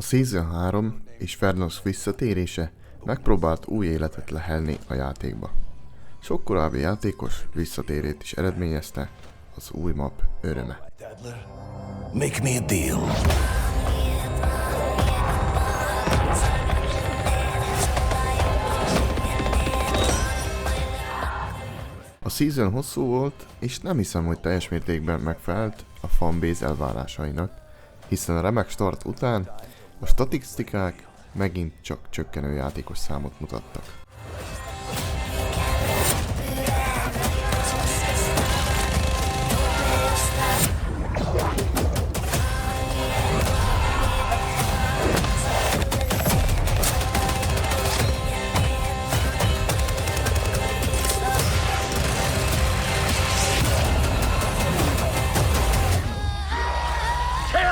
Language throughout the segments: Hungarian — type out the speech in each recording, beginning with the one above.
Season 3 és Verdansk visszatérése megpróbált új életet lehelni a játékba. Sok korábbi játékos visszatérét is eredményezte az új map öröme. Make me a deal. A season hosszú volt, és nem hiszem, hogy teljes mértékben megfelelt a fanbase elvárásainak, hiszen a remek start után a statisztikák megint csak csökkenő játékos számot mutattak.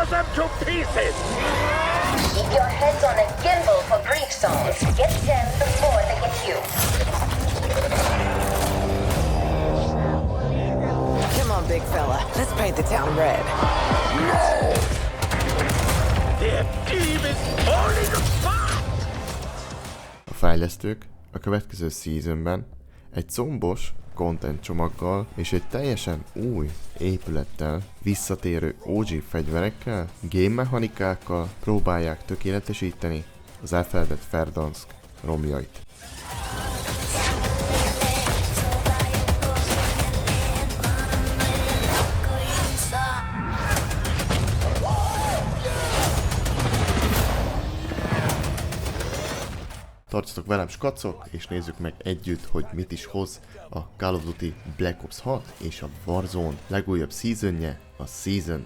Them to pieces! Keep your heads on a gimbal for grief songs. Get them before they get you. Come on, big fella. Let's paint the town red. No! Their team is falling apart! A fejlesztők a következő seasonben egy combos content csomaggal és egy teljesen új épülettel, visszatérő OG fegyverekkel, game mechanikákkal próbálják tökéletesíteni az elfeledett Verdansk romjait. Tartsatok velem, skacok, és nézzük meg együtt, hogy mit is hoz a Call of Duty Black Ops 6 és a Warzone legújabb seasonje, a Season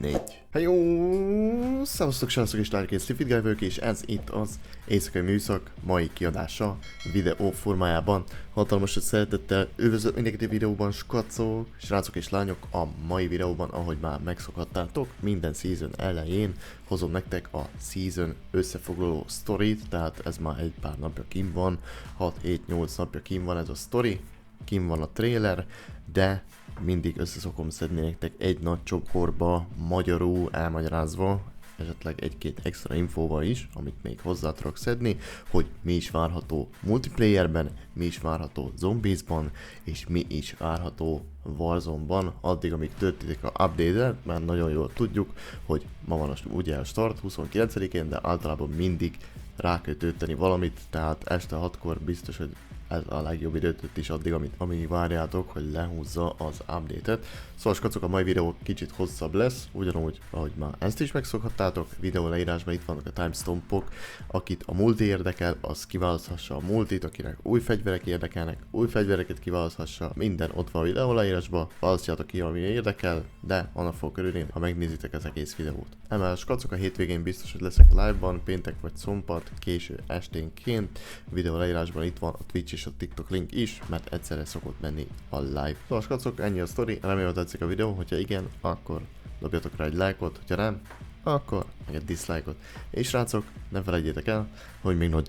4. Hello! Szevasztok, srácok és lányok, én Stifid vagyok, és ez itt az éjszakai műszak mai kiadása videó formájában. Hatalmas szeretettel üdvözlök mindenkit a videóban, skacok, srácok és lányok. A mai videóban, ahogy már megszokhattátok, minden season elején hozom nektek a season összefoglaló sztorit, tehát ez már egy pár napja kim van, 6-7-8 napja kim van ez a sztori, kim van a trailer, de mindig összeszokom szedni nektek egy nagy csoportba, magyarul elmagyarázva, esetleg egy-két extra infóval is, amit még hozzá tudok szedni, hogy mi is várható multiplayerben, mi is várható zombiesban, és mi is várható Warzone-ban, addig, amíg történik a update-et, mert nagyon jól tudjuk, hogy ma van ugye a start 29-én, de általában mindig rá kell tölteni valamit, tehát este 6-kor biztos, hogy ez a legjobb időt is addig, amíg várjátok, hogy lehúzza az update-et. Szóval skacok, a mai videó kicsit hosszabb lesz, ugyanúgy, ahogy már ezt is megszokhattátok, videó leírásban itt vannak a timestampok, akit a multi érdekel, az kiválaszthassa a multit, akinek új fegyverek érdekelnek, új fegyvereket kiválaszthassa, minden ott van a videó leírásban, választjátok ki, ami érdekel, de annak fog örülni, ha megnézitek az egész videót. Emellett skacok, a hétvégén biztos, hogy leszek live-ban, péntek vagy szombat, késő esténként, videó leírásban itt van a Twitch és a TikTok link is, mert egyszerre szokott menni a live. Szóval skacok, ennyi a sztori, remélem tetszik a videó, hogyha igen, akkor dobjatok rá egy lájkot, hogyha nem, akkor meg egy dislike-ot. És srácok, ne felejtjétek el, hogy még nagyon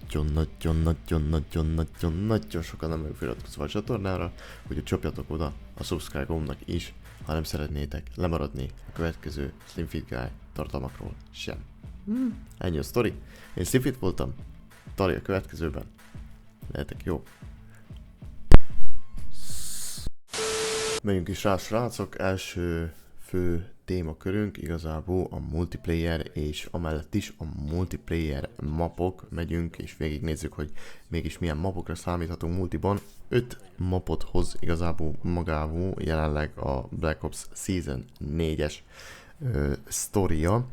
sokan nem vagyok feliratkozva a csatornára, úgyhogy csapjatok oda a subscribe gombnak is, ha nem szeretnétek lemaradni a következő Slimfit Guy tartalmakról sem. Ennyi a sztori, én Slimfit voltam, Tali a következőben, lehetek jó. Megyünk is rá, srácok, első fő témakörünk igazából a multiplayer, és amellett is a multiplayer mapok. Megyünk és végignézzük, hogy mégis milyen mapokra számíthatunk multiban. 5 mapot hoz igazából magával jelenleg a Black Ops Season 4-es sztoria.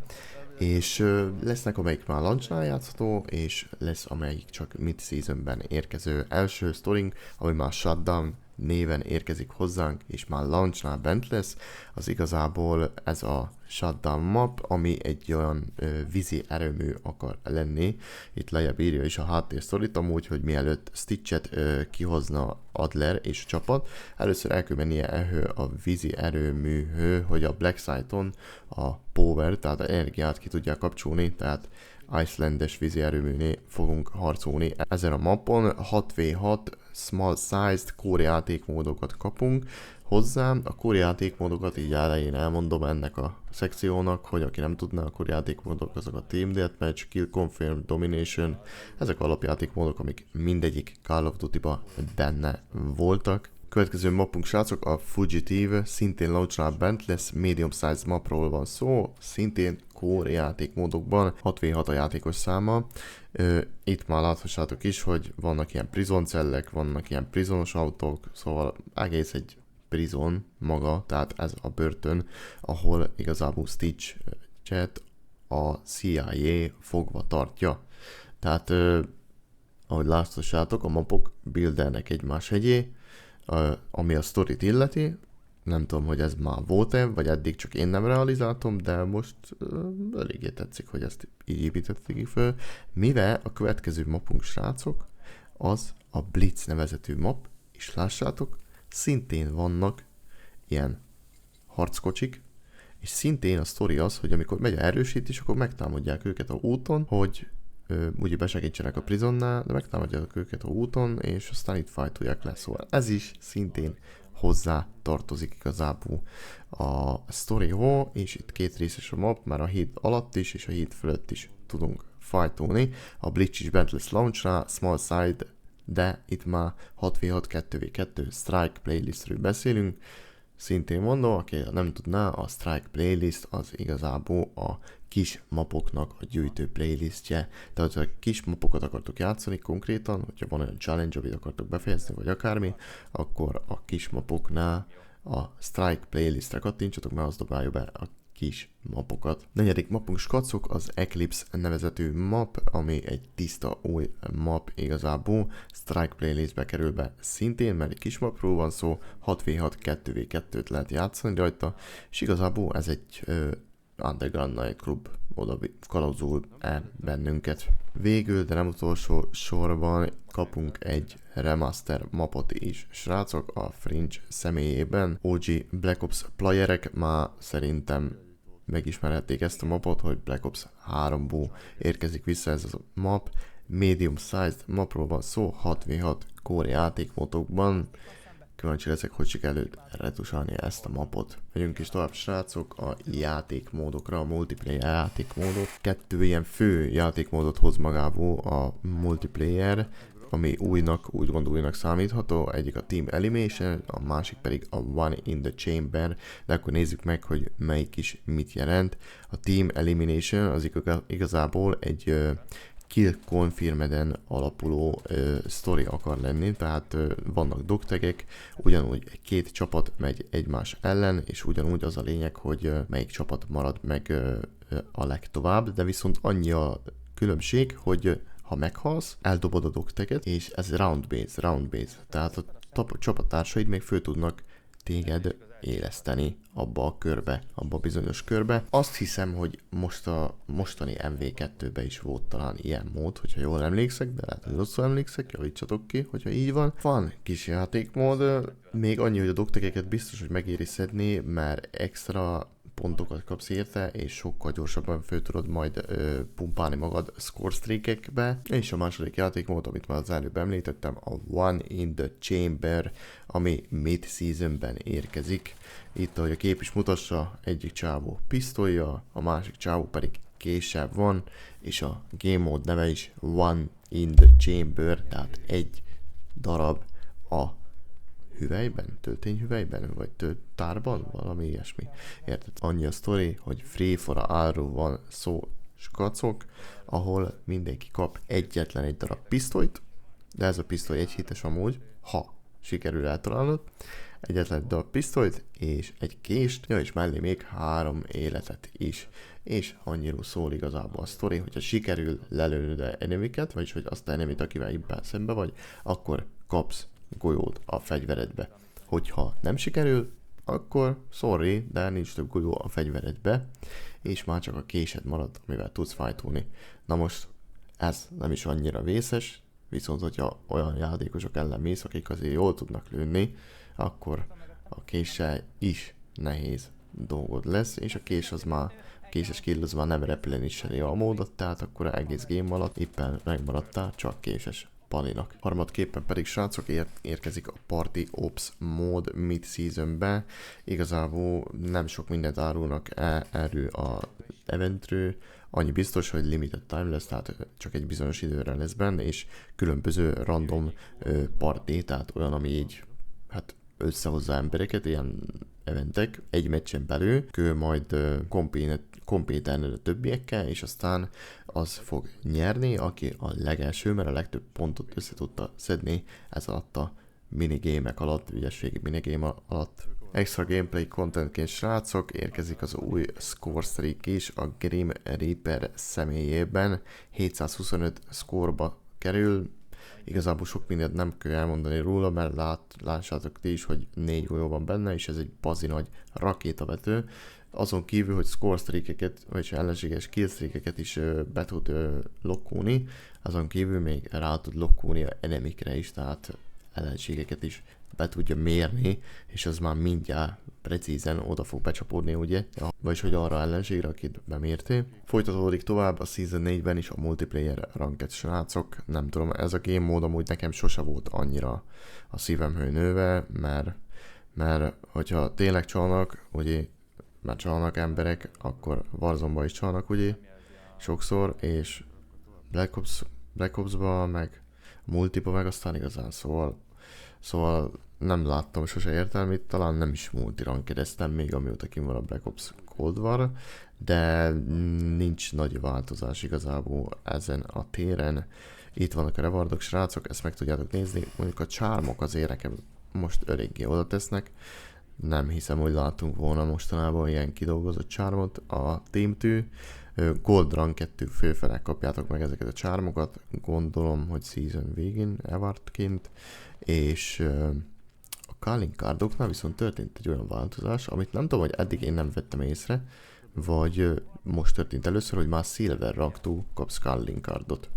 És lesznek, amelyik már launchnál játszható, és lesz, amelyik csak mid-seasonben érkező első sztorink, ami már Shutdown néven érkezik hozzánk, és már launchnál bent lesz. Az igazából ez a Shutdown map, ami egy olyan vízi erőmű akar lenni. Itt lejjebb írja is a háttérsztorit, amúgy, hogy mielőtt Stitchet kihozna Adler és a csapat, először el kell mennie a vízi erőműhő, hogy a Black Site-on a power, tehát az energiát ki tudják kapcsolni, tehát Icelandes vízi erőműnél fogunk harcolni ezen a mappon. 6v6 small sized core játékmódokat kapunk hozzá. A core játékmódokat így elején elmondom ennek a szekciónak, hogy aki nem tudná, a core játékmódok azok a Team Deathmatch, Kill Confirm, Domination, ezek alapjátékmódok, amik mindegyik Call of Duty-ba benne voltak. Következő mapunk, srácok, a Fugitive, szintén launch-nál bent lesz, medium size mapról van szó, szintén core játékmódokban, 6v6 a játékos száma. Itt már láthatjátok is, hogy vannak ilyen prison cellek, vannak ilyen prizonos autók, szóval egész egy prison maga, tehát ez a börtön, ahol igazából Stitch-et a CIA fogva tartja. Tehát, ahogy láthatjátok, a mapok buildernek egymás hegyé, ami a sztorit illeti. Nem tudom, hogy ez már volt-e, vagy eddig csak én nem realizáltam, de most eléggé tetszik, hogy ezt így építették föl. Mivel a következő mapunk, srácok, az a Blitz nevezetű map, és lássátok, szintén vannak ilyen harckocsik, és szintén a sztori az, hogy amikor megy a erősítés, akkor megtámadják őket a úton, hogy ugye besegítsenek a prisonnál, de megtámadják őket a úton, és aztán itt fajtolják le. Szóval ez is szintén hozzá tartozik igazából a sztorihoz, és itt két részes a map, már a híd alatt is, és a híd fölött is tudunk fajtolni. A Blitz is bent lesz launch-ra, small side, de itt már 6v6 2v2 Strike playlistről beszélünk. Szintén mondom, aki nem tudná, a Strike playlist az igazából a kis mapoknak a gyűjtő playlistje. Tehát, ha kis mapokat akartok játszani konkrétan, hogyha van olyan challenge, amit akartok befejezni, vagy akármi, akkor a kis mapoknál a Strike playlistre kattintsatok, mert az dobálja be a kis mapokat. Negyedik mapunk, skacok, az Eclipse nevezetű map, ami egy tiszta új map igazából. Strike playlistbe kerül be szintén, mert egy kis mapról van szó, 6v6 2v2-t lehet játszani rajta, és igazából ez egy Underground Night Club oda kalauzul bennünket. Végül, de nem utolsó sorban kapunk egy remaster mapot is, srácok, a Fringe személyében. OG Black Ops playerek már szerintem megismerhették ezt a mapot, hogy Black Ops 3-ból érkezik vissza ez a map. Medium sized mapról van szó, 6v6 core játékmódokban. Kíváncsi leszek, hogy sikerült retusálni ezt a mapot. Megyünk is tovább, srácok, a játékmódokra, a multiplayer játékmódok. Kettő ilyen fő játékmódot hoz magából a multiplayer, ami úgymond újnak számítható. Egyik a Team Elimination, a másik pedig a One in the Chamber, de akkor nézzük meg, hogy melyik is mit jelent. A Team Elimination az igazából egy Kill Confirmeden alapuló sztori akar lenni, tehát vannak dogtegek, ugyanúgy két csapat megy egymás ellen, és ugyanúgy az a lényeg, hogy melyik csapat marad meg a legtovább, de viszont annyi a különbség, hogy ha meghalsz, eldobod a dogteget, és ez round base, tehát a csapattársaid még föl tudnak téged éleszteni abba a körbe, abba a bizonyos körbe. Azt hiszem, hogy most a mostani MV2-ben is volt talán ilyen mód, hogyha jól emlékszek, de lehet, hogy rosszul emlékszek, javítsatok ki, hogyha így van. Van kis játékmód, még annyi, hogy a dogtegeket biztos, hogy megéri szedni, mert extra pontokat kapsz érte, és sokkal gyorsabban föl tudod majd pumpálni magad score streakekbe. És a második játékmód, amit már az előbb említettem, a One in the Chamber, ami mid-seasonben érkezik. Itt, ahogy a kép is mutassa, egyik csávó pisztolya, a másik csávó pedig késsel van, és a game mode neve is One in the Chamber, tehát egy darab a hüvelyben, töltényhüvelyben, vagy tárban, valami ilyesmi. Érted? Annyi a sztori, hogy free for all-ról van szó, skacok, ahol mindenki kap egyetlen egy darab pisztolyt, de ez a pisztoly egy hites amúgy, ha sikerül eltalálnod, egyetlen egy darab pisztolyt, és egy kést, és mellé még 3 életet is. És annyiról szól igazából a sztori, hogyha sikerül lelőnöd a enemiket, vagyis hogy azt a enemit, akivel éppen szembe vagy, akkor kapsz golyót a fegyveredbe. Hogyha nem sikerül, akkor sorry, de nincs több golyó a fegyveredbe, és már csak a késed marad, amivel tudsz fajtolni. Na most ez nem is annyira vészes, viszont hogyha olyan játékosok ellen mész, akik azért jól tudnak lőni, akkor a késsel is nehéz dolgod lesz, és a kés az már, a késes kill az már nem repleniseli a módot, tehát akkor egész game alatt éppen megmaradtál csak késes Palinak. Harmadképpen pedig srácok érkezik a Party Ops mód mid-seasonbe. Igazából nem sok mindent árulnak erről a eventről. Annyi biztos, hogy limited time lesz, tehát csak egy bizonyos időre lesz benne, és különböző random party, tehát olyan, ami így hát összehozza embereket, ilyen eventek egy meccsen belül, ő majd kompétálni a többiekkel, és aztán az fog nyerni, aki a legelső, mert a legtöbb pontot össze tudta szedni ez alatt a minigémek alatt, ügyességi minigame alatt. Extra gameplay contentként srácok, érkezik az új score streak is a Grim Reaper személyében, 725 scoreba kerül. Igazából sok mindent nem kell elmondani róla, mert lássátok ti is, hogy 4 golyó van benne, és ez egy bazi nagy rakétavető. Azon kívül, hogy score streakeket, vagy ellenséges kill streakeket is be tud lokkolni, azon kívül még rá tud lokkolni a enemikre is, tehát ellenségeket is be tudja mérni, és az már mindjárt precízen oda fog becsapódni, ugye? Ja, vagyis hogy arra ellenségre, akit bemértél. Folytatódik tovább a Season 4-ben is a multiplayer ranked srácok. Nem tudom, ez a game mód amúgy nekem sose volt annyira a szívemhő nőve, mert hogyha tényleg csalnak, ugye, mert csalnak emberek, akkor Warzone-ba is csalnak, ugye? Sokszor, és Black Ops-ba, meg multiba meg aztán igazán, szóval nem láttam sose értelmét, talán nem is multirankedeztem még, amióta kim van a Black Ops Cold War, de nincs nagy változás igazából ezen a téren. Itt vannak a rewardok, srácok, ezt meg tudjátok nézni, mondjuk a charmok azért nekem most eléggé oda tesznek, nem hiszem, hogy látunk volna mostanában ilyen kidolgozott charmot. A Team-tű Gold Rank 2 főfelek kapjátok meg ezeket a charmokat, gondolom, hogy season végén Evardként, és a calling cardoknál viszont történt egy olyan változás, amit nem tudom, hogy eddig én nem vettem észre, vagy most történt először, hogy már Silver ranktú kapsz calling cardot.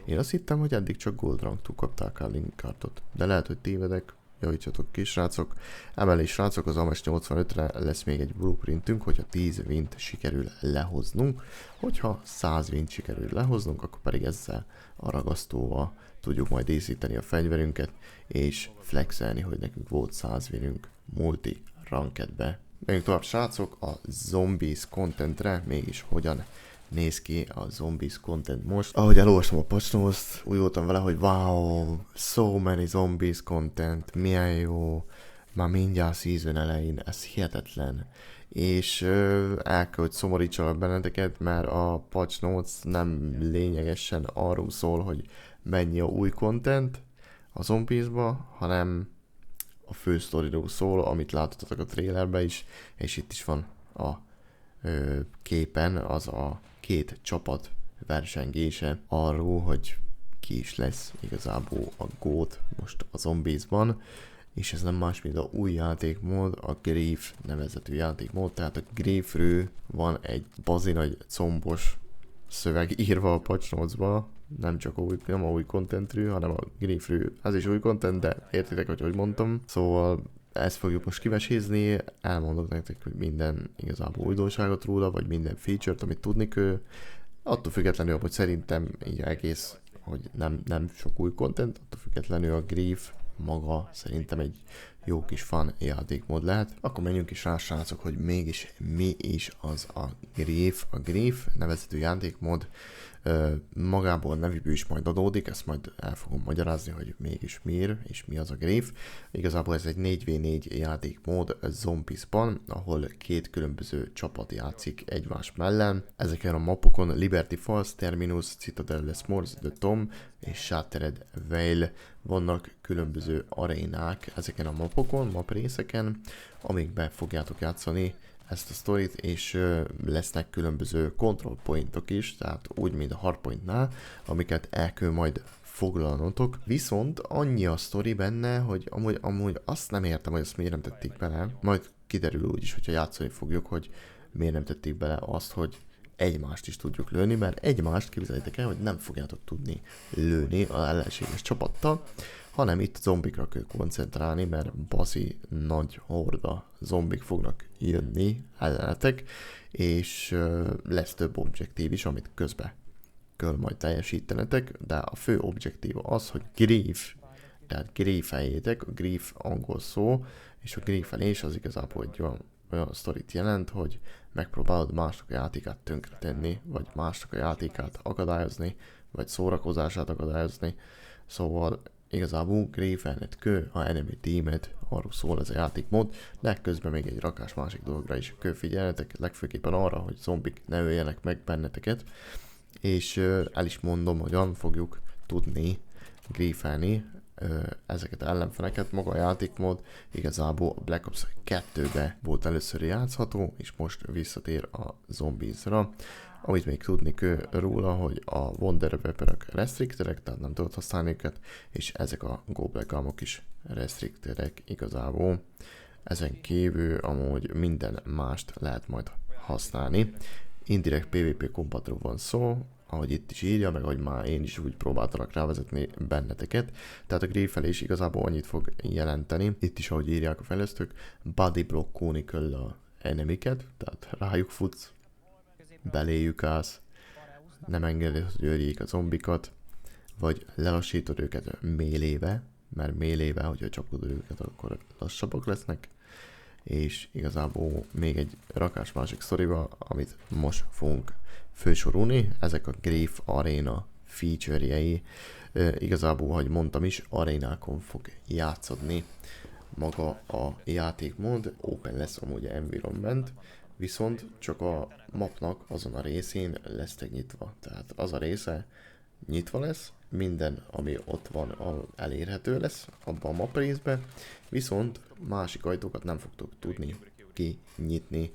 Én azt hittem, hogy eddig csak Gold ranktú kaptál calling cardot, de lehet, hogy tévedek, javítsatok ki, srácok. Emellé, srácok, az Ames 85-re lesz még egy blueprintünk, hogyha 10 wint sikerül lehoznunk. Hogyha 100 wint sikerül lehoznunk, akkor pedig ezzel a ragasztóval tudjuk majd díszíteni a fegyverünket, és flexelni, hogy nekünk volt 100 winünk multi rankedbe. Menjünk tovább, srácok, a Zombies contentre, mégis hogyan néz ki a Zombies content most. Ahogy elolvastam a patch notes-t, úgy voltam vele, hogy wow, so many Zombies content, milyen jó, már mindjárt season elején, ez hihetetlen. És el kell, hogy szomorítsalak benneteket, mert a patch notes nem lényegesen arról szól, hogy mennyi a új content a Zombiesba, hanem a fő sztoriról szól, amit látottatok a trailerbe is, és itt is van a képen az a két csapat versengése arról, hogy ki is lesz igazából a GOAT most a Zombiesban, és ez nem más, mint a új játékmód, a Grief nevezetű játékmód, tehát a Griefről van egy bazi nagy combos szöveg írva a patch notes-ba, nem a új contentről, hanem a Griefről, ez is új content, de értitek, hogy mondtam, szóval ezt fogjuk most kivesézni, elmondok nektek, hogy minden igazából újdonságot róla, vagy minden feature-t, amit tudni kell. Attól függetlenül, hogy szerintem így egész, hogy nem sok új content, attól függetlenül a Grief maga szerintem egy jó kis fun játékmód lehet. Akkor menjünk is rá, srácok, hogy mégis mi is az a Grief. A Grief nevezetű játékmód magából nevéből is majd adódik, ezt majd el fogom magyarázni, hogy mégis miért és mi az a Grief. Igazából ez egy 4v4 játékmód Zombiesban, ahol két különböző csapat játszik egymás mellett. Ezeken a mapokon Liberty Falls, Terminus, Citadel Les Morts, The Tom és Shattered Vale vannak különböző arénák ezeken a mapokon, maprészeken, amikben fogjátok játszani ezt a sztorit, és lesznek különböző control pointok is, tehát úgy, mint a hardpointnál, amiket el kell majd foglalnotok. Viszont annyi a sztori benne, hogy amúgy azt nem értem, hogy ezt miért nem tették bele. Majd kiderül úgyis, hogyha játszani fogjuk, hogy miért nem tették bele azt, hogy egymást is tudjuk lőni, mert egymást képzeljétek el, hogy nem fogjátok tudni lőni az ellenséges csapattal, hanem itt zombikra kell koncentrálni, mert baszi nagy horda zombik fognak jönni ellenetek, és lesz több objektív is, amit közben kell majd teljesítenetek, de a fő objektíva az, hogy tehát griefeljétek, a grief angol szó, és a griefelés az igazából egy olyan sztorit jelent, hogy megpróbálod mások a játékát tönkretenni, vagy mások a játékát akadályozni, vagy szórakozását akadályozni. Szóval igazából griefelned kő a enemy teamet, arról szól ez a játékmód, de közben még egy rakás másik dologra is kell figyelnetek, legfőképpen arra, hogy zombik ne öljenek meg benneteket, és el is mondom, hogyan fogjuk tudni griefelni ezeket ellenfeleket. Maga a játékmód igazából a Black Ops 2-be volt először játszható, és most visszatér a Zombiesra. Amit még tudni kell róla, hogy a Wonder Weaponok restricterek, tehát nem tudod használni őket, és ezek a Goblet Gumok is restricterek igazából. Ezen kívül amúgy minden mást lehet majd használni. Indirekt PvP kompatról van szó, ahogy itt is írja, meg ahogy már én is úgy próbáltalak rávezetni benneteket. Tehát a griefelés igazából annyit fog jelenteni, itt is ahogy írják a fejlesztők, body blokkolni kell a enemiket, tehát rájuk futsz, beléjük állsz, nem engeded, hogy öljék a zombikat, vagy lelassítod őket mélébe, mert mélébe, hogyha csapod őket, akkor lassabbak lesznek. És igazából még egy rakás másik sztoriba, amit most fogunk fősorolni, ezek a Grief Arena feature-jei. Igazából, ahogy mondtam is, arénákon fog játszódni maga a játékmód, open lesz amúgy environment, viszont csak a mapnak azon a részén lesznek nyitva. Tehát az a része nyitva lesz, minden, ami ott van, elérhető lesz abban a map részben, viszont másik ajtókat nem fogtok tudni kinyitni.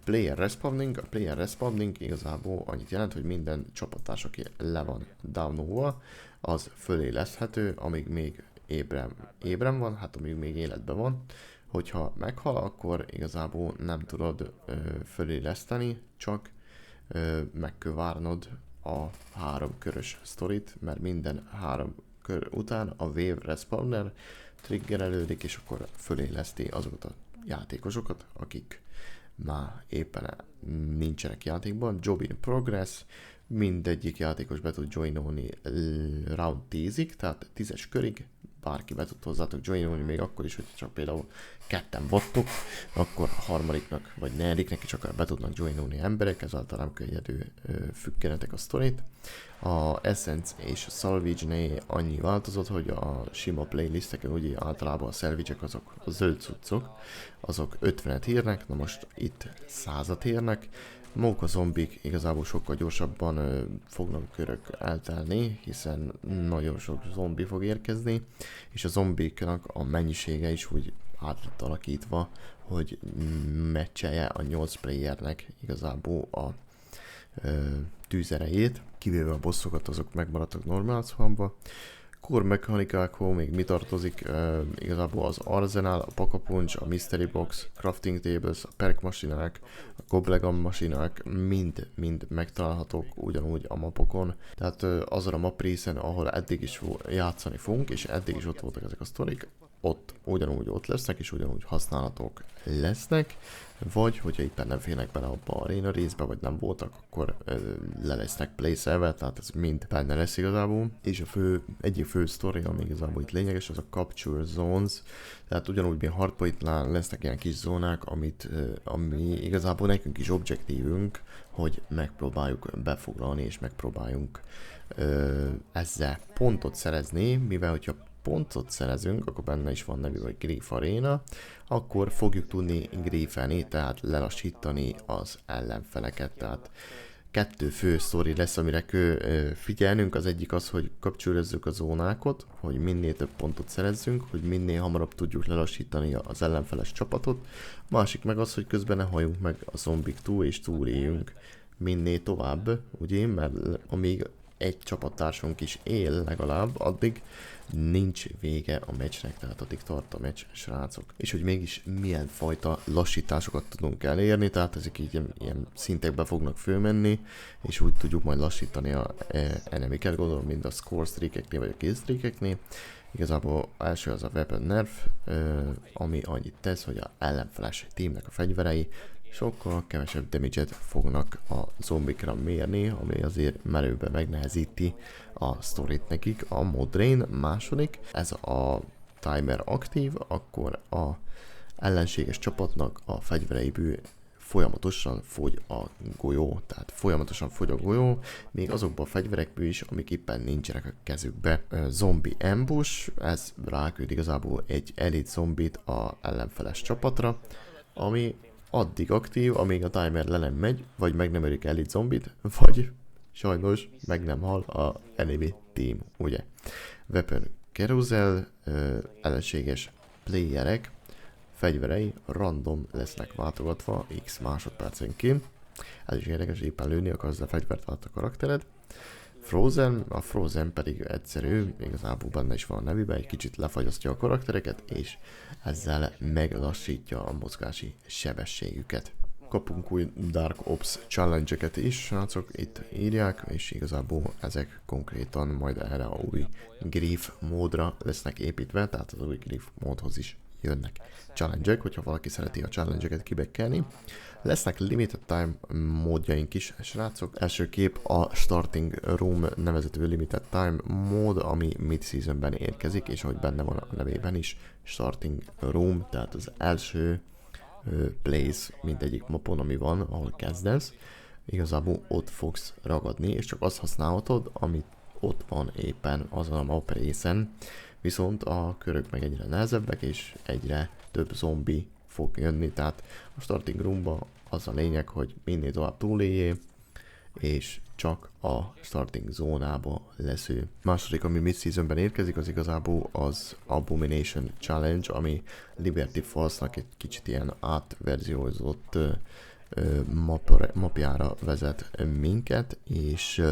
Player respawning, a player respawning igazából annyit jelent, hogy minden csapattárs, aki le van downolva, az föléleszthető, amíg még ébren van, hát amíg még életben van. Hogyha meghal, akkor igazából nem tudod föléleszteni, csak meg kell várnod a 3 körös sztorit, mert minden 3 kör után a wave respawner triggerelődik, és akkor föléleszti azokat a játékosokat, akik már éppen nincsenek játékban. Job in progress, mindegyik játékos be tud joinolni round 10-ig, tehát 10-es körig bárki be tud hozzátok joinolni, még akkor is, hogy csak például ketten vagytok, akkor a harmadiknak vagy negyediknek is akár be tudnak joinolni emberek, ezáltal nem kell egyedül függenetek a sztorit. A Essence és a Salvage-nél annyi változott, hogy a sima playlisteken ugye általában a salvage-ek azok a zöld cuccok, azok 50-et érnek, na most itt 100-at érnek. Maguk a zombik igazából sokkal gyorsabban fognak körök eltelni, hiszen nagyon sok zombi fog érkezni, és a zombiknak a mennyisége is úgy át lett alakítva, hogy meccselje a 8 playernek igazából a tűzerejét, kivéve a bosszokat, azok megmaradtak normál szomba. Core mechanikákhoz még mi tartozik? Igazából az arzenál, a pakapuncs, a mystery box, crafting tables, a perk masinák, a goblegam masinák mind megtalálhatók ugyanúgy a mapokon. Tehát azon a map részen, ahol eddig is játszani fogunk, és eddig is ott voltak ezek a sztorik, ott ugyanúgy ott lesznek, és ugyanúgy használhatók lesznek, vagy hogyha éppen nem félnek bele abba a aréna részbe, vagy nem voltak, akkor le lesznek place-elve, tehát ez mind benne lesz igazából. És egyik fő sztori, ami igazából itt lényeges, az a Capture Zones, tehát ugyanúgy mi hardpointnál lesznek ilyen kis zónák, ami igazából nekünk is objektívünk, hogy megpróbáljuk befoglalni, és megpróbáljunk ezzel pontot szerezni, mivel hogyha pontot szerezünk, akkor benne is van nevű, hogy Grief Arena, akkor fogjuk tudni griefelni, tehát lelassítani az ellenfeleket. Tehát 2 fő sztori lesz, amire kell figyelnünk. Az egyik az, hogy kapcsolózzuk a zónákat, hogy minél több pontot szerezzünk, hogy minél hamarabb tudjuk lelassítani az ellenfeles csapatot. Másik meg az, hogy közben ne halljunk meg a zombik túl, és túléljünk minél tovább, ugye, mert amíg egy csapattársunk is él legalább, addig nincs vége a meccsnek, tehát addig tart a meccs, srácok. És hogy mégis milyen fajta lassításokat tudunk elérni, tehát ezek így ilyen szintekbe fognak fölmenni, és úgy tudjuk majd lassítani a enemiket, gondolom, mind a score streakeknél vagy a kill streakeknél. Igazából első az a weapon nerf, ami annyit tesz, hogy a ellenfeles teamnek a fegyverei sokkal kevesebb damage-et fognak a zombikra mérni, ami azért merőben megnehezíti a sztorit nekik. A Modrain második, ez a timer aktív, akkor a ellenséges csapatnak a fegyvereiből folyamatosan fogy a golyó, tehát folyamatosan fogy a golyó, még azokban a fegyverekből is, amik éppen nincsenek a kezükbe. Zombie ambush, ez ráküld igazából egy elit zombit a ellenfeles csapatra, ami addig aktív, amíg a timer le nem megy, vagy meg nem ölik elit zombit, vagy sajnos meg nem hal a enemy team, ugye. Weapon carousel, ellenséges playerek fegyverei random lesznek váltogatva x másodpercenként. Ez is érdekes, éppen lőni akarsz, a fegyvert vált a karaktered. Frozen, a Frozen pedig egyszerű, igazából benne is van a nevében, egy kicsit lefagyasztja a karaktereket, és ezzel meglassítja a mozgási sebességüket. Kapunk új Dark Ops challenge-eket is, srácok, itt írják, és igazából ezek konkrétan majd erre a új Grief módra lesznek építve, tehát az új Grief módhoz is jönnek challenge-ek, hogyha valaki szereti a challenge-eket kibekkelni. Lesznek limited time módjaink is, srácok. Első kép a Starting Room nevezetű limited time mód, ami mid-seasonben érkezik, és ahogy benne van a nevében is, Starting Room, tehát az első place mindegyik mapon, ami van, ahol kezdesz. Igazából ott fogsz ragadni, és csak azt használhatod, amit ott van éppen azon a map részen. Viszont a körök meg egyre nehezebbek, és egyre több zombi fog jönni, tehát a Starting Roomba az a lényeg, hogy minél tovább túléljél, és csak a starting zónába lesző. Második, ami mid-seasonben érkezik, az igazából az Abomination Challenge, ami Liberty Falls-nak egy kicsit ilyen átverziózott mapjára vezet minket, és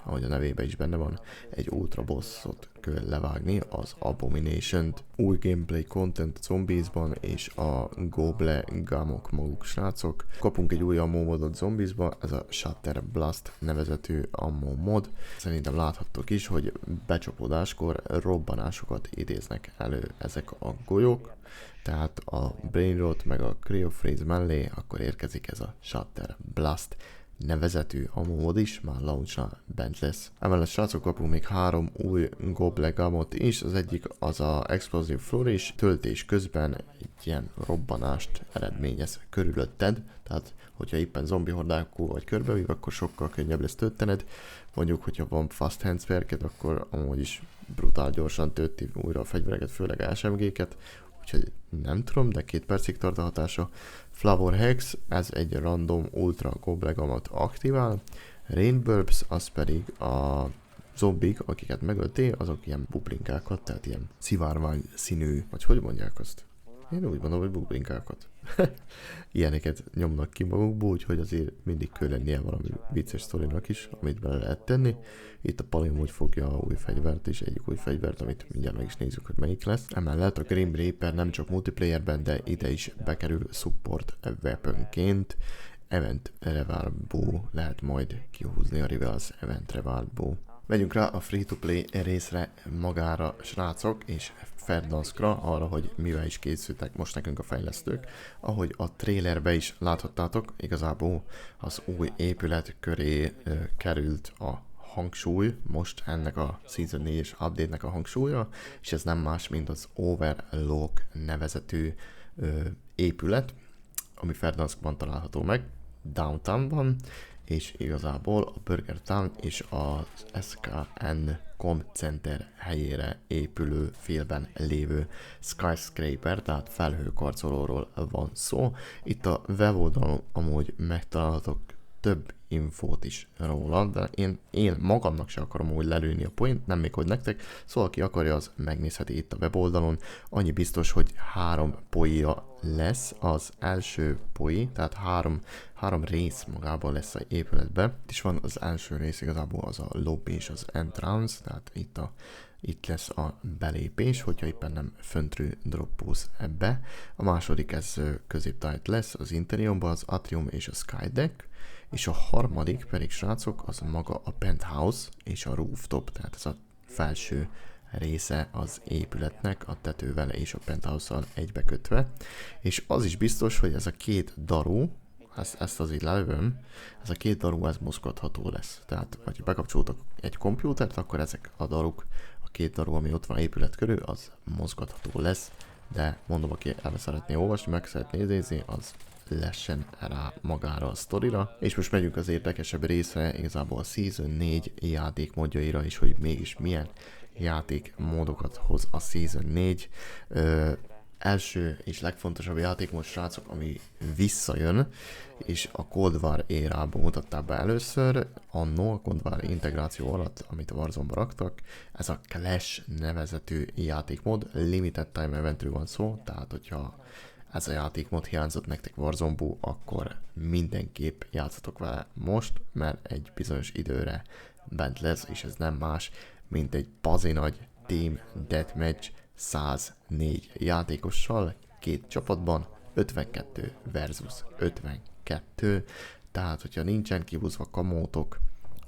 ahogy a nevében is benne van, egy ultra bossot kell levágni, az Abomination-t. Új gameplay content a Zombiesban, és a Goblegamok maguk, srácok. Kapunk egy új ammo modot Zombiesba, ez a Shatter Blast nevezetű ammo mod. Szerintem láthattok is, hogy becsapódáskor robbanásokat idéznek elő ezek a golyók. Tehát a Brain Rot meg a Cryo Freeze mellé akkor érkezik ez a Shatter Blast nevezetű ammo mod is, már launch-nál bent lesz. Emellett, srácok, kapunk még 3 új Goblegamot is, az egyik az a Explosive Flourish, töltés közben egy ilyen robbanást eredményez körülötted, tehát hogyha éppen zombi hordákú vagy körbevív, akkor sokkal könnyebb lesz töltened. Mondjuk, hogyha van Fast Hands perked, akkor amúgy is brutál gyorsan tölti újra a fegyvereket, főleg SMG-ket, úgyhogy nem tudom, de 2 percig tart a hatása. Flower Hex, ez egy random ultra goblegamot aktivál. Rainburbs, az pedig a zombik, akiket megöltél, azok ilyen bublinkákat, tehát ilyen szivárvány színű, vagy hogy mondják azt? Én úgy mondom, hogy bublinkákat. Ilyeneket nyomnak ki magukból, úgyhogy azért mindig kell lennie valami vicces sztorinak is, amit bele lehet tenni. Itt a Palim úgy fogja a új fegyvert is, egyik új fegyvert, amit mindjárt meg is nézzük, hogy melyik lesz. Emellett a Grim Reaper nem csak multiplayerben, de ide is bekerül support weaponként. Event Rewarból lehet majd kihúzni a Rivals Event Rewarból. Megyünk rá a free-to-play részre magára, srácok, és Verdanskra, arra, hogy mivel is készültek most nekünk a fejlesztők. Ahogy a trailerbe is láthattátok, igazából az új épület köré került a hangsúly, most ennek a Season 4-es update-nek a hangsúlya, és ez nem más, mint az Overlook nevezetű épület, ami Verdanskban található meg, downtownban, és igazából a Burger Town és az SKN Com Center helyére épülő félben lévő skyscraper, tehát felhőkarcolóról van szó. Itt a weboldalon amúgy megtalálhatok több infót is róla, de én magamnak se akarom úgy lelőni a poént, nem még hogy nektek, szóval aki akarja, az megnézheti itt a weboldalon. Annyi biztos, hogy 3 poéja lesz, az első poé, tehát 3 rész magában lesz az épületben. Itt is van az első rész, igazából az a lobby és az entrance, tehát itt lesz a belépés, hogyha éppen nem föntről droppolsz ebbe. A második ez középtájt lesz, az interiorban az atrium és a skydeck, és a harmadik pedig, srácok, az maga a penthouse és a rooftop, tehát ez a felső része az épületnek a tetővel és a penthouse-szal egybekötve. És az is biztos, hogy ez a 2 daru, ezt az így lelövöm, ez a két daru, ez mozgatható lesz. Tehát, ha bekapcsoltak egy kompjútert, akkor ezek a daruk, a két daru, ami ott van épület körül, az mozgatható lesz. De mondom, aki el szeretné olvasni, meg szeretné nézni, az lessen rá magára a sztorira. És most megyünk az érdekesebb részre, igazából a Season 4 játékmódjaira is, hogy mégis milyen játékmódokat hoz a Season 4. Első és legfontosabb játékmód, srácok, ami visszajön, és a Cold War érában mutatták be először, annó a Cold War integráció alatt, amit a Warzone-ba raktak, ez a Clash nevezetű játékmód, limited time eventről van szó, tehát hogyha ez a játékmód hiányzott nektek Warzone-ból, akkor mindenképp játszatok vele most, mert egy bizonyos időre bent lesz, és ez nem más, mint egy bazinagy Team Deathmatch 104 játékossal, két csapatban, 52 versus 52, tehát hogyha nincsen kihúzva kamótok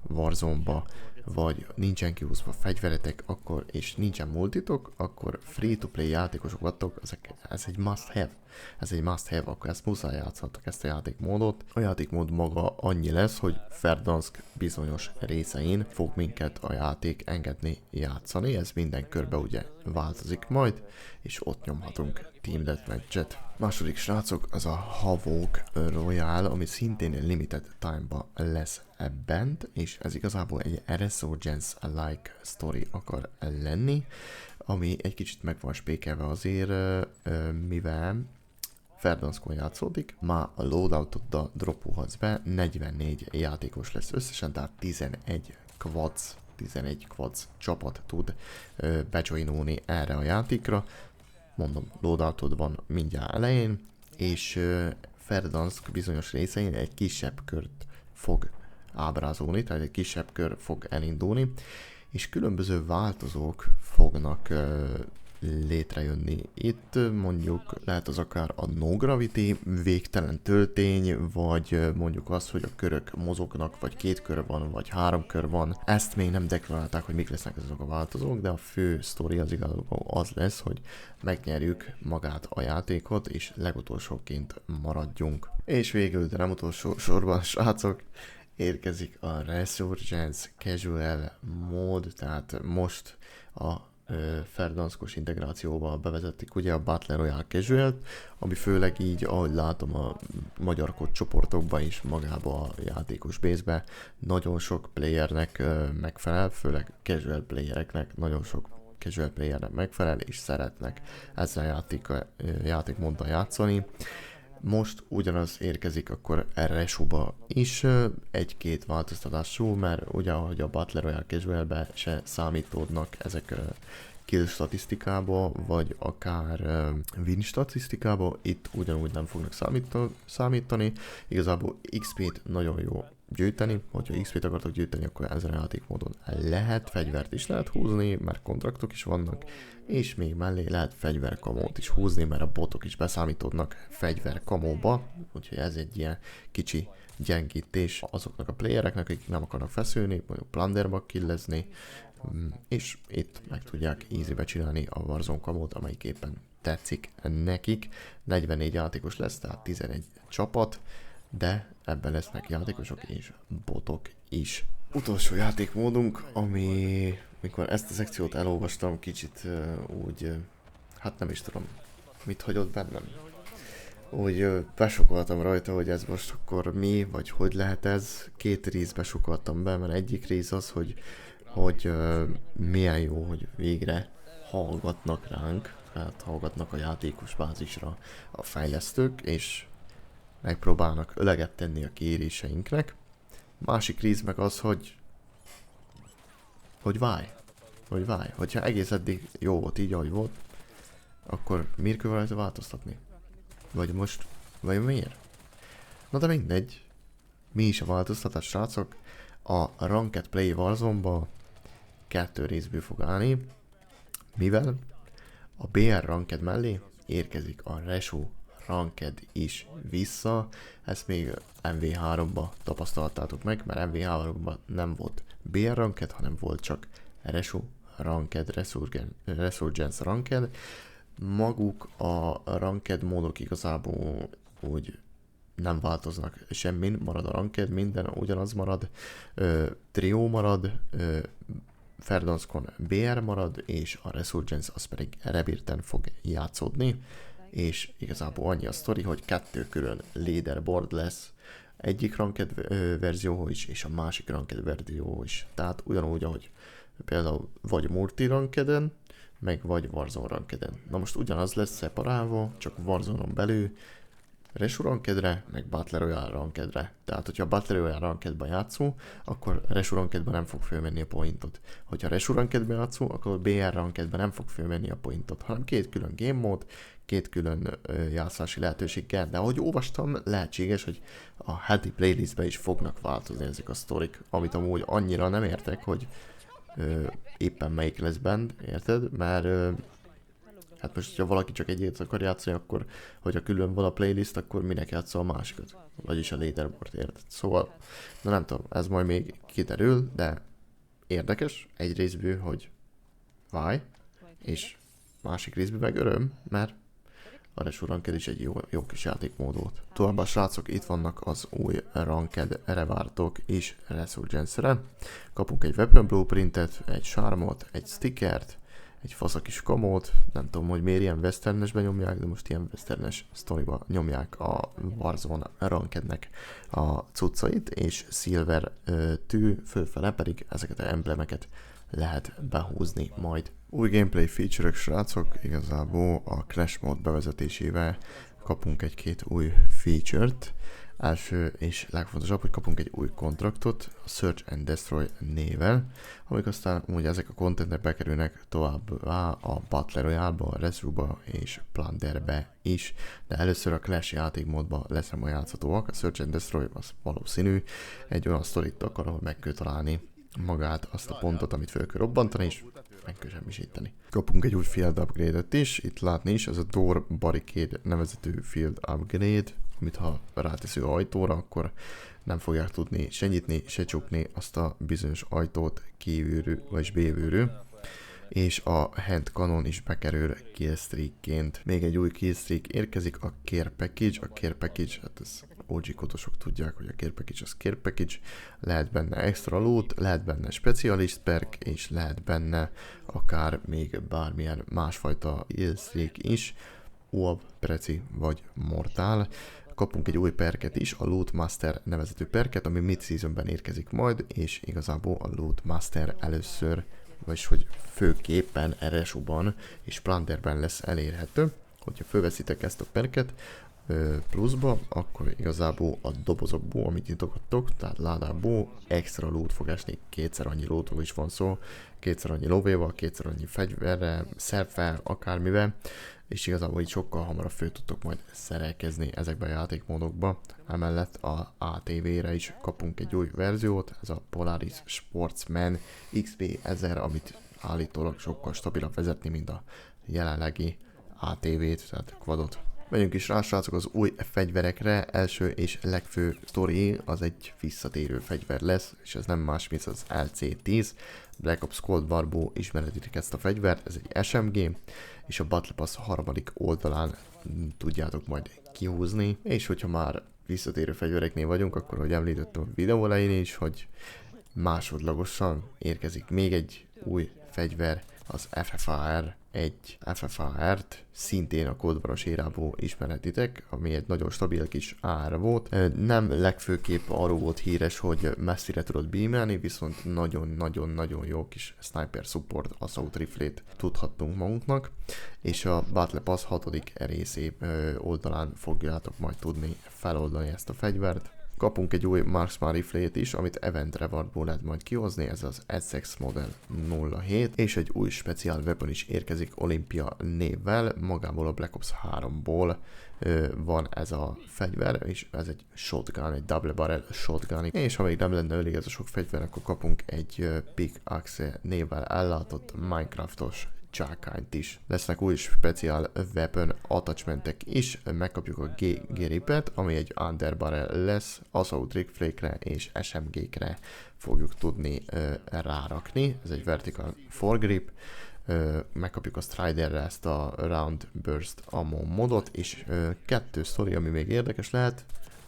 Warzone-ba, vagy nincsen kihúzva fegyveretek, akkor, és nincsen multitok, akkor free-to-play játékosok vagytok, ez egy must-have. Ez egy must-have, akkor ezt muszáj játszhatok, ezt a játékmódot. A játékmód maga annyi lesz, hogy Verdansk bizonyos részein fog minket a játék engedni játszani, ez minden körbe ugye változik majd, és ott nyomhatunk Team Deathmatch-et. Második, srácok, az a Havoc Royale, ami szintén limited time-ba lesz bent, és ez igazából egy Resurgence-like story akar lenni, ami egy kicsit meg van spékelve azért, mivel Verdanskon játszódik, már a loadoutot dropolhatsz be, 44 játékos lesz összesen, tehát 11 quads csapat tud bejoinolni erre a játékra. Mondom, loadoutod van mindjárt elején, és Verdansk bizonyos részein egy kisebb kört fog ábrázolni, tehát egy kisebb kör fog elindulni, és különböző változók fognak létrejönni. Itt mondjuk lehet az akár a no gravity, végtelen töltény, vagy mondjuk az, hogy a körök mozognak, vagy 2 kör van, vagy 3 kör van. Ezt még nem deklarálták, hogy mik lesznek azok a változók, de a fő sztori az igazából az lesz, hogy megnyerjük magát a játékot, és legutolsóként maradjunk. És végül, de nem utolsó sorban, srácok, érkezik a Resurgence Casual mód, tehát most a Verdanskos integrációval bevezették ugye a Battle Royale Casual-t, ami főleg így, ahogy látom a magyar kod csoportokban is, magába a játékos base-be nagyon sok playernek megfelel, főleg casual playereknek, nagyon sok casual playernek megfelel, és szeretnek ezzel játékmóddal játszani. Most ugyanaz érkezik akkor Resuba is, egy-két változtatású, mert ugye ahogy a Battle Royale Casual-be se számítódnak ezek kill statisztikába, vagy akár win statisztikába, itt ugyanúgy nem fognak számítani. Igazából XP-t nagyon jó gyűjteni, hogyha XP-t akartok gyűjteni, akkor ezen a játékmódon lehet, fegyvert is lehet húzni, mert kontraktok is vannak, és még mellé lehet fegyverkamót is húzni, mert a botok is beszámítódnak fegyverkamóba, úgyhogy ez egy ilyen kicsi gyengítés azoknak a playereknek, akik nem akarnak feszülni, mondjuk plunderba killezni, és itt meg tudják easybe csinálni a Warzone kamót, amelyik éppen tetszik nekik. 44 játékos lesz, tehát 11 csapat, de ebben lesznek játékosok és botok is. Utolsó játékmódunk, ami mikor ezt a szekciót elolvastam, kicsit úgy, hát nem is tudom, mit hagyott bennem. Úgy besokoltam rajta, hogy ez most akkor mi, vagy hogy lehet ez. 2 részbe sokoltam be, mert egyik rész az, hogy milyen jó, hogy végre hallgatnak ránk, tehát hallgatnak a játékos bázisra a fejlesztők, és megpróbálnak öleget tenni a kéréseinknek. Másik rész meg az, hogy várj. Hogyha egész eddig jó volt így, ahogy volt, akkor miért kell rajta változtatni? Vagy miért? Na de mindegy. Mi is a változtatás, srácok? A Ranked Play Warzone-ba 2 részből fog állni, mivel a BR Ranked mellé érkezik a Resu Ranked is vissza. Ezt még MV3-ba tapasztaltátok meg, mert MV3-ban nem volt BR Ranked, hanem volt csak Resu Ranked, Resurgence Ranked. Maguk a Ranked módok igazából úgy nem változnak semmin, marad a ranked, minden ugyanaz marad, Trio marad, Verdanskon BR marad, és a Resurgence az pedig Rebirth-en fog játszódni, és igazából annyi a sztori, hogy 2 külön leaderboard lesz, egyik ranked verzió is, és a másik ranked verzió is. Tehát ugyanúgy, ahogy például vagy multi rankeden, meg vagy Warzone rankeden. Na most ugyanaz lesz szeparálva, csak Warzone-on belül, Resu rankedre, meg Battle Royale rankedre. Tehát, hogyha Battle Royale rankedben játszó, akkor Resu rankedben nem fog fölmenni a pointot. Hogyha Resu rankedben játszó, akkor BR rankedben nem fog fölmenni a pointot, hanem 2 külön game mód, 2 külön játszási lehetőséggel, de ahogy olvastam, lehetséges, hogy a heti playlistbe is fognak változni ezek a sztorik, amit amúgy annyira nem értek, hogy éppen melyik lesz bent, érted? Mert hát most, ha valaki csak egyet akar játszani, akkor, hogyha külön van a playlist, akkor minek játszol a másikat? Vagyis a leaderboard, érted? Szóval, na nem tudom, ez majd még kiderül, de érdekes egy részből, hogy why, és másik részből meg öröm, mert a Resu Ranked is egy jó kis játékmód volt. Továbbá srácok, itt vannak az új Ranked revártok is Resurgence-re. Kapunk egy weapon blueprintet, egy charmot, egy stickert, egy fasz a kis kamót, nem tudom, hogy miért ilyen westernesben nyomják, de most ilyen westernes sztoriba nyomják a Warzone Rankednek a cuccait, és Silver tű fölfele pedig ezeket az emblemeket lehet behúzni majd. Új gameplay feature-ök srácok, igazából a Clash Mode bevezetésével kapunk egy-két új feature-t. Első és legfontosabb, hogy kapunk egy új kontraktot, a Search and Destroy néven, amik aztán ugye ezek a contentek bekerülnek továbbá a Battle Royale-ba, a Resu-ba és Plunderbe is, de először a Clash játékmódban lesznek majd játszhatóak. A Search and Destroy az valószínű, egy olyan sztorit akar, ahol meg kell találni magát, azt a pontot, amit fel kell robbantani, és meg kell semmisíteni. Kapunk egy új field upgrade-et is, itt látni is, ez a Door Barricade nevezetű field upgrade, amit ha rátesző ajtóra, akkor nem fogják tudni se nyitni, se csukni azt a bizonyos ajtót kívülről, vagy belülről. És a Hand Cannon is bekerül killstreakként. Még egy új killstreak érkezik, a Care Package. A Care Package, hát ez OG kodosok tudják, hogy a Care Package az Care Package. Lehet benne extra loot, lehet benne specialist perk, és lehet benne akár még bármilyen másfajta killstreak is. UAV, Preci vagy Mortál. Kapunk egy új perket is, a Loot Master nevezetű perket, ami mid-seasonben érkezik majd, és igazából a Loot Master először, vagyis hogy főképpen Resu-ban és Plunderben lesz elérhető. Hogyha fölveszitek ezt a perket pluszba, akkor igazából a dobozokból, amit nyitogattok, tehát ládából extra loot fog esni, 2-szer annyi lootról is van szó, 2-szer annyi lóvéval, 2-szer annyi fegyverrel, szerffel, akármivel, és igazából így sokkal hamarabb föl tudtok majd szerelkezni ezekbe a játékmódokba. Emellett a ATV-re is kapunk egy új verziót, ez a Polaris Sportsman XP1000, amit állítólag sokkal stabilabb vezetni, mint a jelenlegi ATV-t, tehát quadot. Megyünk is rá, srácok, az új fegyverekre. Első és legfő sztori az egy visszatérő fegyver lesz, és ez nem más, mint az LC-10. Black Ops Cold Warból ismerhetitek ezt a fegyvert, ez egy SMG, és a Battle Pass harmadik oldalán tudjátok majd kihúzni. És hogyha már visszatérő fegyvereknél vagyunk, akkor, hogy említettem a videó elején is, hogy másodlagosan érkezik még egy új fegyver, az FFAR. Egy FFAR-t szintén a Cold War-os érából ismerhetitek, ami egy nagyon stabil kis ára volt. Nem legfőképp arról volt híres, hogy messzire tudod beamelni, viszont nagyon-nagyon-nagyon jó kis sniper support assault riflét tudhattunk magunknak, és a Battle Pass 6. részé oldalán fogjátok majd tudni feloldani ezt a fegyvert. Kapunk egy új Marksman riflét is, amit Event Rewardból lehet majd kihozni, ez az Essex Model 07, és egy új speciál weapon is érkezik Olympia névvel, magából a Black Ops 3-ból van ez a fegyver, és ez egy shotgun, egy double barrel shotgun, és ha még nem lenne elég ez a sok fegyver, akkor kapunk egy Pickaxe névvel ellátott Minecraftos csákányt is. Lesznek új speciál weapon attachmentek is, megkapjuk a G-gripet, ami egy underbarrel lesz, assault rifle-kre és SMG-kre fogjuk tudni rárakni, ez egy vertical foregrip, megkapjuk a Striderre ezt a Round Burst Ammo modot, és 2 sztori, ami még érdekes lehet,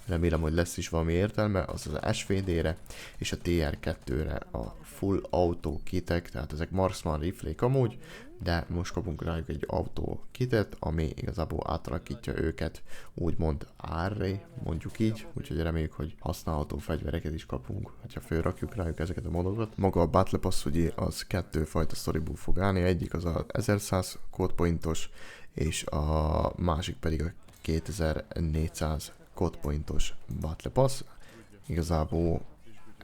remélem, hogy lesz is valami értelme, az az SVD-re és a TR2-re a full auto kitek, tehát ezek marksman riflék amúgy, de most kapunk rájuk egy autó kitet, ami igazából átalakítja őket úgymond árré, mondjuk így, úgyhogy reméljük, hogy használható fegyvereket is kapunk, ha felrakjuk rájuk ezeket a modokat. Maga a Battle Pass ugye az kettő fajta storyból fog állni, egyik az a 1100 codepointos, és a másik pedig a 2400 codepointos Battle Pass. Igazából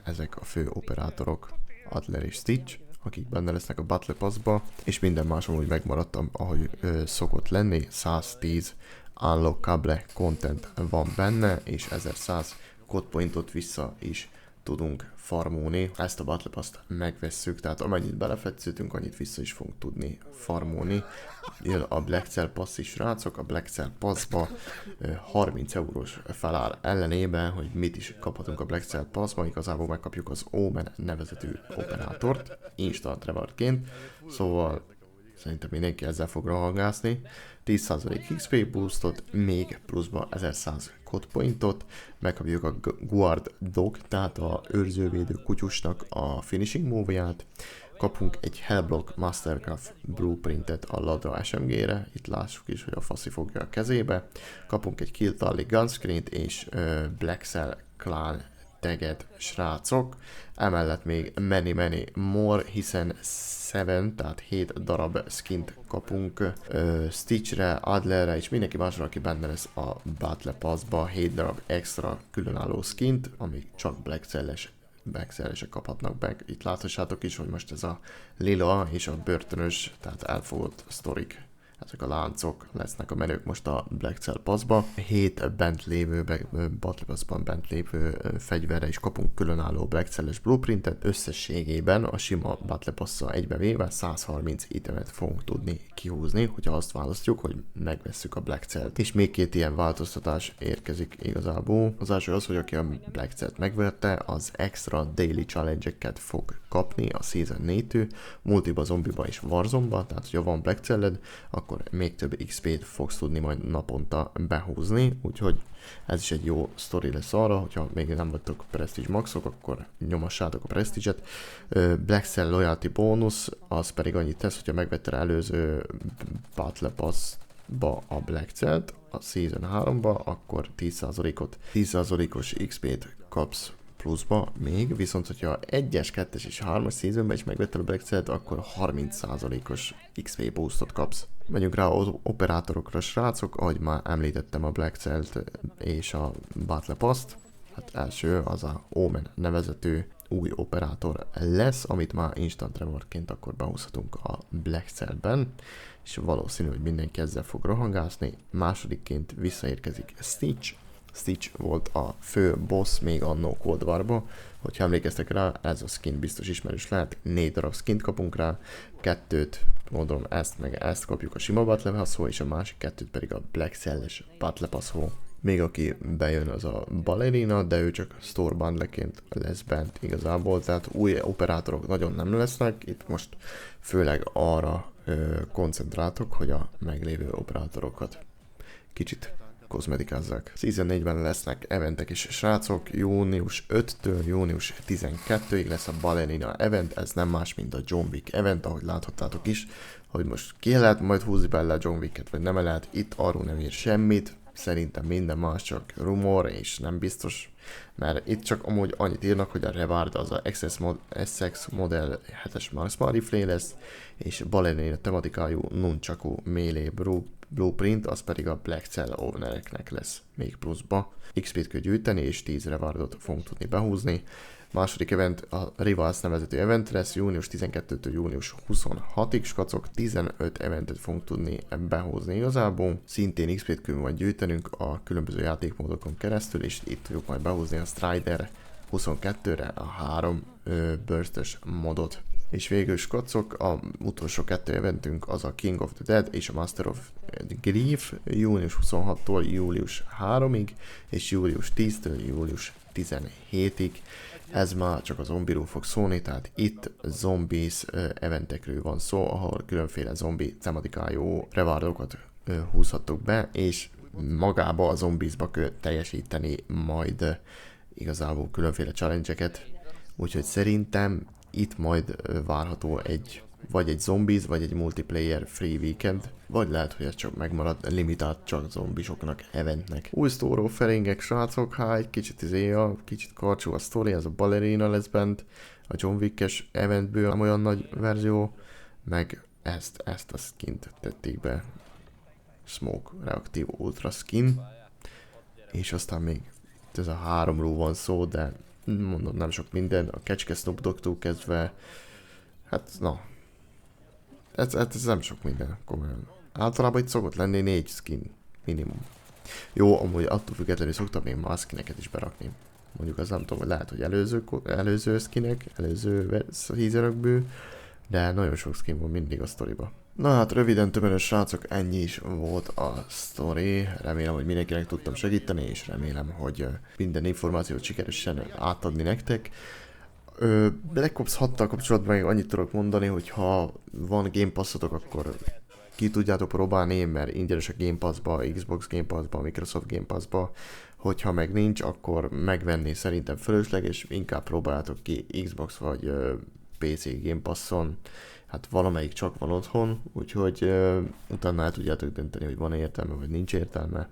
ezek a fő operátorok, Adler és Stitch, akik benne lesznek a Battle Pass-ba, és minden más úgy megmaradtam, ahogy szokott lenni, 110 unlockable content van benne, és 1100 codepointot vissza is tudunk farmolni. Ezt a Battle Pass-t megvesszük, tehát amennyit belefetszítünk, annyit vissza is fogunk tudni farmolni. Jön a Black Cell Pass is, rácok, a Black Cell Pass-ba 30 eurós felár ellenében, hogy mit is kaphatunk a Black Cell Pass-ba, igazából megkapjuk az Omen nevezetű operátort, instant rewardként, szóval szerintem mindenki ezzel fog rohangászni. 10% XP boostot, még pluszba 1100 codepointot, megkapjuk a Guard Dog, tehát a őrzővédő kutyusnak a finishing move-ját, kapunk egy Hellblock Mastercraft Blueprintet a Ladra SMG-re, itt lássuk is, hogy a faszi fogja a kezébe, kapunk egy Kill Tally Gunscreen-t és Black Cell Clan teget, srácok, emellett még many more, hiszen 7, tehát 7 darab skint kapunk Stitchre, Adlerre és mindenki másra, aki benne lesz a Battle Pass-ba, 7 darab extra különálló skint, amik csak Black Cell-esek kaphatnak be. Itt láthatjátok is, hogy most ez a lila és a börtönös, tehát elfogott sztorik, ezek a láncok lesznek a menők most a Black Cell Pass-ba. 7 bent lévő, Battle Pass-ban bent lévő fegyverre is kapunk különálló Black Cell-es blueprintet. Összességében a sima Battle Pass-szal egybevéve 130 itemet fogunk tudni kihúzni, hogyha azt választjuk, hogy megvesszük a Black Cell-t. És még két ilyen változtatás érkezik igazából. Az első az, hogy aki a Black Cell-t megvette, az extra daily challenge-eket fog kapni a Season 4-től, multiba, zombiba és Warzone-ba, tehát hogyha van Black Cell-ed, akkor még több XP-t fogsz tudni majd naponta behúzni, úgyhogy ez is egy jó sztori lesz arra, hogyha még nem vagytok Prestige Maxok, akkor nyomassátok a Prestige-et. Black Cell Loyalty Bonus, az pedig annyit tesz, hogyha megvetted előző Battle Pass-ba a Black Cell-t, a Season 3-ba, akkor 10%-os XP-t kapsz pluszba még, viszont hogyha 1-es, 2-es és 3-as seasonben is megvetted a Black Cell-t, akkor 30%-os XP boostot kapsz. Megyünk rá az operátorokra, srácok, ahogy már említettem a Black Cell-t és a Battle Pass-t. Hát első az a Omen nevezetű új operátor lesz, amit már instant rewardként akkor behúzhatunk a Black Cell-ben, és valószínű, hogy mindenki ezzel fog rohangászni. Másodikként visszaérkezik Stitch. Stitch volt a fő boss még annó Cold War-ba, hogyha emlékeztek rá, ez a skin biztos ismerős lehet, 4 darab skint kapunk rá, 2, gondolom ezt meg ezt kapjuk a sima Battle Pass-hoz, és a másik 2 pedig a Black Cell-es Battle Pass-hoz. Még aki bejön, az a Ballerina, de ő csak store bundleként lesz bent igazából, tehát új operátorok nagyon nem lesznek, itt most főleg arra koncentráltok, hogy a meglévő operátorokat kicsit kozmetikázzák. Season 4-ben lesznek eventek is, srácok, június 5-től június 12-ig lesz a Ballerina event, ez nem más, mint a John Wick event, ahogy láthattátok is, hogy most ki lehet majd húzni bele a John Wicket, vagy nem lehet, itt arról nem ír semmit, szerintem minden más csak rumor, és nem biztos, mert itt csak amúgy annyit írnak, hogy a Reward az a SX Model 7-es Marksman Rifle lesz, és Ballerina tematikájú Nunchaku Melee Blueprint, az pedig a Black Cell ownereknek lesz még pluszba. XP-t kell gyűjteni, és 10 rewardot fogunk tudni behúzni. Második event a Rivals nevezetű event lesz, június 12-től június 26-ig, skacok, 15 eventet fogunk tudni behúzni igazából. Szintén XP-t kell majd gyűjtenünk a különböző játékmódokon keresztül, és itt tudjuk majd behúzni a Strider 22-re a 3 burst-ös modot. És végül skacok, a utolsó 2 eventünk az a King of the Dead és a Master of Grief június 26-tól július 3-ig, és július 10-től július 17-ig. Ez már csak a zombiról fog szólni, tehát itt zombies eventekről van szó, ahol különféle zombi tematikájú rewardokat húzhatok be, és magába a zombizba teljesíteni majd igazából különféle challenge-eket. Úgyhogy szerintem itt majd várható vagy egy zombiz, vagy egy multiplayer free weekend, vagy lehet, hogy ez csak megmarad, limitált csak zombisoknak, eventnek. Új sztóró feringek, srácok, egy kicsit kicsit karcsú a sztori, ez a ballerina lesz bent, a John Wick-es eventből nem olyan nagy verzió, meg ezt a skint tették be, Smoke Reactive Ultra Skin, és aztán még ez a 3-ról van szó, de mondom, nem sok minden, a Kecske Snoop Dogg-tól kezdve, hát na, ez nem sok minden, komolyan. Általában itt szokott lenni 4 skin, minimum. Jó, amúgy attól függetlenül szoktam még más skineket is berakni. Mondjuk az nem tudom, hogy lehet, hogy előző skinek, előző seasonokből, de nagyon sok skin van mindig a sztoriba. Na hát röviden tömörös srácok, ennyi is volt a sztori. Remélem, hogy mindenkinek tudtam segíteni, és remélem, hogy minden információt sikeresen átadni nektek. Black Ops 6-tal kapcsolatban még annyit tudok mondani, hogy ha van Game Passotok, akkor ki tudjátok próbálni, mert ingyenes a Game Passba, Xbox Game Passba, Microsoft Game Passba. Hogyha meg nincs, akkor megvenni szerintem fölösleges, inkább próbáljátok ki Xbox vagy PC Game Passon. Hát valamelyik csak van otthon, úgyhogy utána el tudjátok dönteni, hogy van értelme, vagy nincs értelme.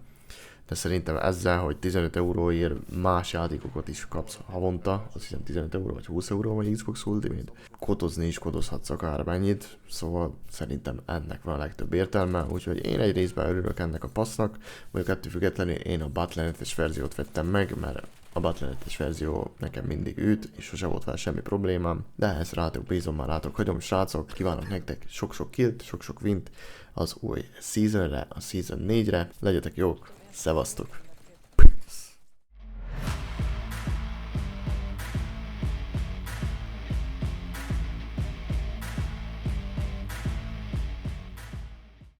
De szerintem ezzel, hogy 15 euróért más játékokat is kapsz havonta, azt hiszem 15 euró vagy 20 euró vagy Xbox Ultimate, kodozni is kodozhatsz akármennyit, szóval szerintem ennek van a legtöbb értelme, úgyhogy én egy részben örülök ennek a passznak, mondjuk ettől függetlenül én a Battle.net-es verziót vettem meg, mert a Battle.net-es verzió nekem mindig üt, és sose volt vele semmi problémám, de ezt rátok bízom, már rátok hagyom, srácok, kívánok nektek sok-sok killt, sok-sok wint az új seasonre, a season 4-re, legyetek jók, szevasztok!